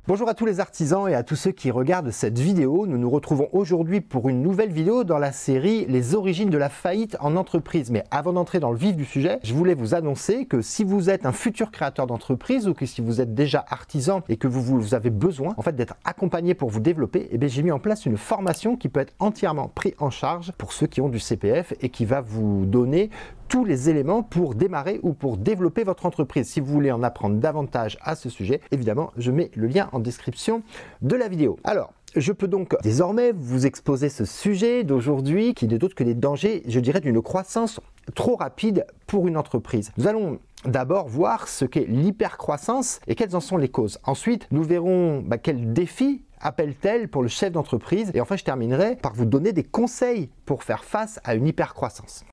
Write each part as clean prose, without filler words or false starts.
Bonjour à tous les artisans et à tous ceux qui regardent cette vidéo. Nous nous retrouvons aujourd'hui pour une nouvelle vidéo dans la série Les origines de la faillite en entreprise. Mais avant d'entrer dans le vif du sujet, je voulais vous annoncer que si vous êtes un futur créateur d'entreprise ou que si vous êtes déjà artisan et que vous avez besoin d'être accompagné pour vous développer, j'ai mis en place une formation qui peut être entièrement prise en charge pour ceux qui ont du CPF et qui va vous donner tous les éléments pour démarrer ou pour développer votre entreprise. Si vous voulez en apprendre davantage à ce sujet, évidemment, je mets le lien en description de la vidéo. Alors, je peux donc désormais vous exposer ce sujet d'aujourd'hui qui n'est d'autre que les dangers, je dirais, d'une croissance trop rapide pour une entreprise. Nous allons d'abord voir ce qu'est l'hypercroissance et quelles en sont les causes. Ensuite, nous verrons quels défis appelle-t-elle pour le chef d'entreprise. Et enfin, je terminerai par vous donner des conseils pour faire face à une hypercroissance.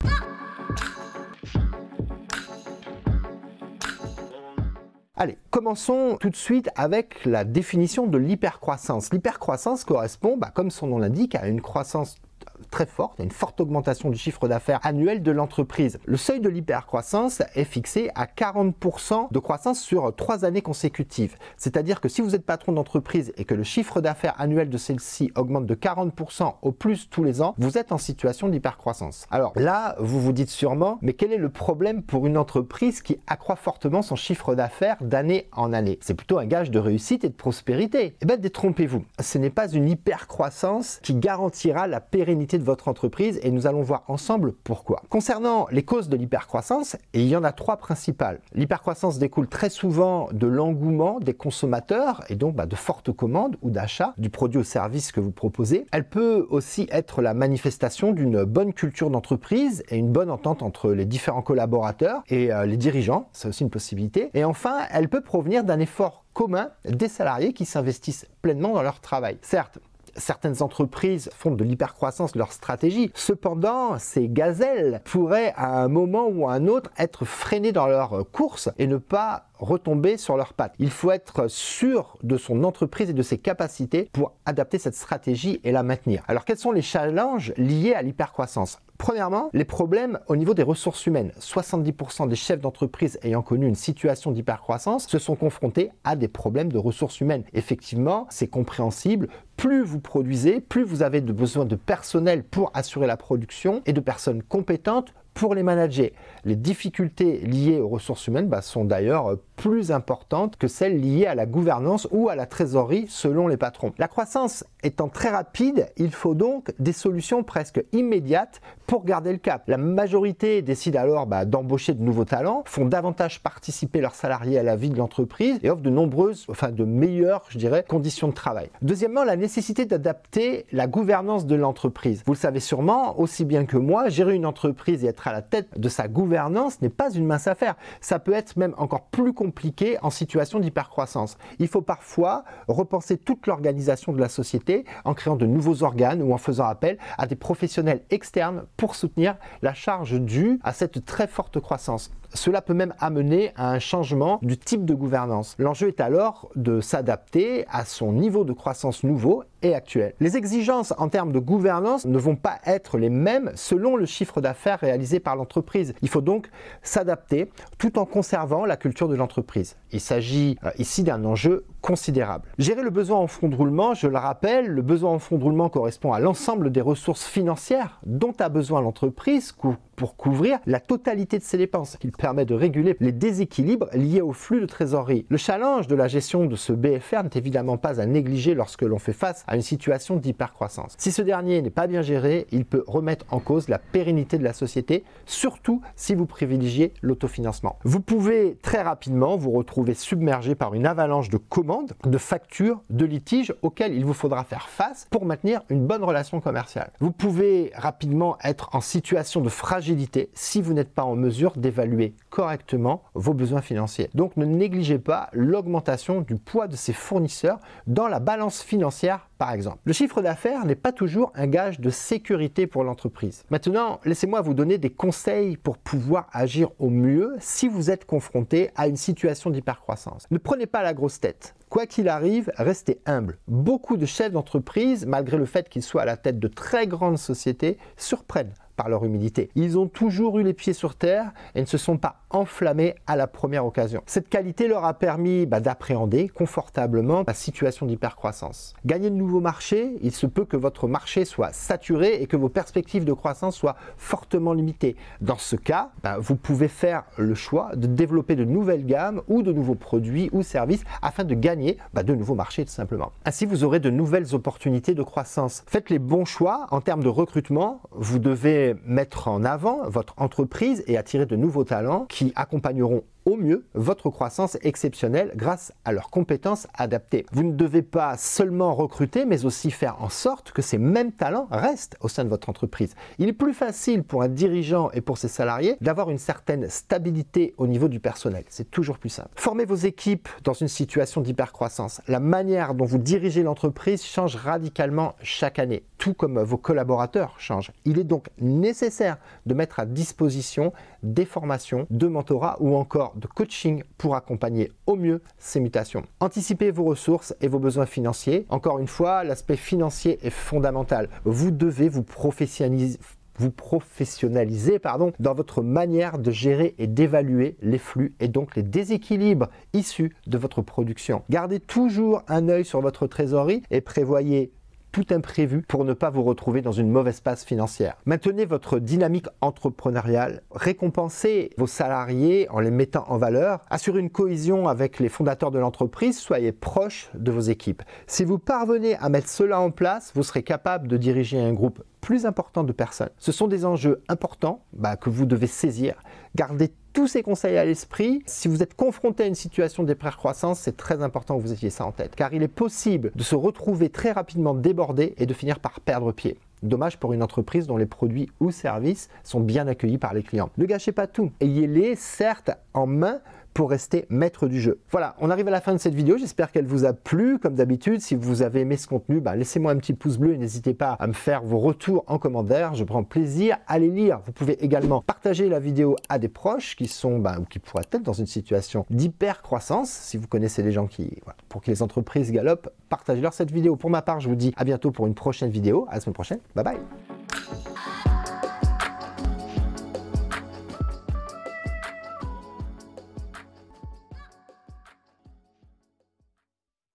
Allez, commençons tout de suite avec la définition de l'hypercroissance. L'hypercroissance correspond, comme son nom l'indique, à une croissance très forte, à une forte augmentation du chiffre d'affaires annuel de l'entreprise. Le seuil de l'hypercroissance est fixé à 40% de croissance sur 3 années consécutives. C'est-à-dire que si vous êtes patron d'entreprise et que le chiffre d'affaires annuel de celle-ci augmente de 40% au plus tous les ans, vous êtes en situation d'hypercroissance. Alors là, vous vous dites sûrement, mais quel est le problème pour une entreprise qui accroît fortement son chiffre d'affaires d'année en année? C'est plutôt un gage de réussite et de prospérité. Eh bien, détrompez-vous, ce n'est pas une hypercroissance qui garantira la pérennité de votre entreprise et nous allons voir ensemble pourquoi. Concernant les causes de l'hypercroissance, il y en a 3 principales. L'hypercroissance découle très souvent de l'engouement des consommateurs et donc de fortes commandes ou d'achats du produit ou service que vous proposez. Elle peut aussi être la manifestation d'une bonne culture d'entreprise et une bonne entente entre les différents collaborateurs et les dirigeants, c'est aussi une possibilité. Et enfin, elle peut provenir d'un effort commun des salariés qui s'investissent pleinement dans leur travail. Certes, certaines entreprises font de l'hypercroissance leur stratégie. Cependant, ces gazelles pourraient à un moment ou à un autre être freinées dans leur course et ne pas retomber sur leurs pattes. Il faut être sûr de son entreprise et de ses capacités pour adapter cette stratégie et la maintenir. Alors, quels sont les challenges liés à l'hypercroissance ? Premièrement, les problèmes au niveau des ressources humaines. 70% des chefs d'entreprise ayant connu une situation d'hypercroissance se sont confrontés à des problèmes de ressources humaines. Effectivement, c'est compréhensible. Plus vous produisez, plus vous avez besoin de personnel pour assurer la production et de personnes compétentes pour les manager. Les difficultés liées aux ressources humaines sont d'ailleurs plus importantes que celles liées à la gouvernance ou à la trésorerie selon les patrons. La croissance étant très rapide, il faut donc des solutions presque immédiates pour garder le cap. La majorité décide alors d'embaucher de nouveaux talents, font davantage participer leurs salariés à la vie de l'entreprise et offrent de meilleures, conditions de travail. Deuxièmement, la nécessité d'adapter la gouvernance de l'entreprise. Vous le savez sûrement, aussi bien que moi, gérer une entreprise et être à la tête de sa gouvernance n'est pas une mince affaire. Ça peut être même encore plus compliqué en situation d'hypercroissance. Il faut parfois repenser toute l'organisation de la société en créant de nouveaux organes ou en faisant appel à des professionnels externes pour soutenir la charge due à cette très forte croissance. Cela peut même amener à un changement du type de gouvernance. L'enjeu est alors de s'adapter à son niveau de croissance nouveau et actuel. Les exigences en termes de gouvernance ne vont pas être les mêmes selon le chiffre d'affaires réalisé par l'entreprise. Il faut donc s'adapter tout en conservant la culture de l'entreprise. Il s'agit ici d'un enjeu considérable. Gérer le besoin en fonds de roulement, je le rappelle, le besoin en fonds de roulement correspond à l'ensemble des ressources financières dont a besoin l'entreprise pour couvrir la totalité de ses dépenses. Il permet de réguler les déséquilibres liés au flux de trésorerie. Le challenge de la gestion de ce BFR n'est évidemment pas à négliger lorsque l'on fait face à une situation d'hypercroissance. Si ce dernier n'est pas bien géré, il peut remettre en cause la pérennité de la société, surtout si vous privilégiez l'autofinancement. Vous pouvez très rapidement vous retrouver submergé par une avalanche de commandes, de factures, de litiges auxquels il vous faudra faire face pour maintenir une bonne relation commerciale. Vous pouvez rapidement être en situation de fragilité si vous n'êtes pas en mesure d'évaluer correctement vos besoins financiers. Donc ne négligez pas l'augmentation du poids de ces fournisseurs dans la balance financière par exemple. Le chiffre d'affaires n'est pas toujours un gage de sécurité pour l'entreprise. Maintenant, laissez-moi vous donner des conseils pour pouvoir agir au mieux si vous êtes confronté à une situation d'hypercroissance. Ne prenez pas la grosse tête. Quoi qu'il arrive, restez humble. Beaucoup de chefs d'entreprise, malgré le fait qu'ils soient à la tête de très grandes sociétés, surprennent par leur humilité. Ils ont toujours eu les pieds sur terre et ne se sont pas enflammés à la première occasion. Cette qualité leur a permis d'appréhender confortablement la situation d'hypercroissance. Gagner de nouveaux marchés, il se peut que votre marché soit saturé et que vos perspectives de croissance soient fortement limitées. Dans ce cas, vous pouvez faire le choix de développer de nouvelles gammes ou de nouveaux produits ou services afin de gagner de nouveaux marchés tout simplement. Ainsi, vous aurez de nouvelles opportunités de croissance. Faites les bons choix en termes de recrutement. Vous devez mettre en avant votre entreprise et attirer de nouveaux talents qui accompagneront au mieux votre croissance exceptionnelle grâce à leurs compétences adaptées. Vous ne devez pas seulement recruter, mais aussi faire en sorte que ces mêmes talents restent au sein de votre entreprise. Il est plus facile pour un dirigeant et pour ses salariés d'avoir une certaine stabilité au niveau du personnel. C'est toujours plus simple. Formez vos équipes dans une situation d'hypercroissance. La manière dont vous dirigez l'entreprise change radicalement chaque année, tout comme vos collaborateurs changent. Il est donc nécessaire de mettre à disposition des formations, de mentorat ou encore de coaching pour accompagner au mieux ces mutations. Anticipez vos ressources et vos besoins financiers. Encore une fois, l'aspect financier est fondamental. Vous devez vous professionnaliser dans votre manière de gérer et d'évaluer les flux et donc les déséquilibres issus de votre production. Gardez toujours un œil sur votre trésorerie et prévoyez tout imprévu pour ne pas vous retrouver dans une mauvaise passe financière. Maintenez votre dynamique entrepreneuriale, récompensez vos salariés en les mettant en valeur, assurez une cohésion avec les fondateurs de l'entreprise, soyez proche de vos équipes. Si vous parvenez à mettre cela en place, vous serez capable de diriger un groupe plus important de personnes. Ce sont des enjeux importants que vous devez saisir. Gardez tous ces conseils à l'esprit. Si vous êtes confronté à une situation d'hypercroissance, c'est très important que vous ayez ça en tête, car il est possible de se retrouver très rapidement débordé et de finir par perdre pied. Dommage pour une entreprise dont les produits ou services sont bien accueillis par les clients. Ne gâchez pas tout. Ayez-les certes en main pour rester maître du jeu. Voilà, on arrive à la fin de cette vidéo. J'espère qu'elle vous a plu. Comme d'habitude, si vous avez aimé ce contenu, laissez-moi un petit pouce bleu et n'hésitez pas à me faire vos retours en commentaire. Je prends plaisir à les lire. Vous pouvez également partager la vidéo à des proches qui sont ou qui pourraient être dans une situation d'hyper-croissance. Si vous connaissez des gens pour qui les entreprises galopent, partagez-leur cette vidéo. Pour ma part, je vous dis à bientôt pour une prochaine vidéo. À la semaine prochaine. Bye bye.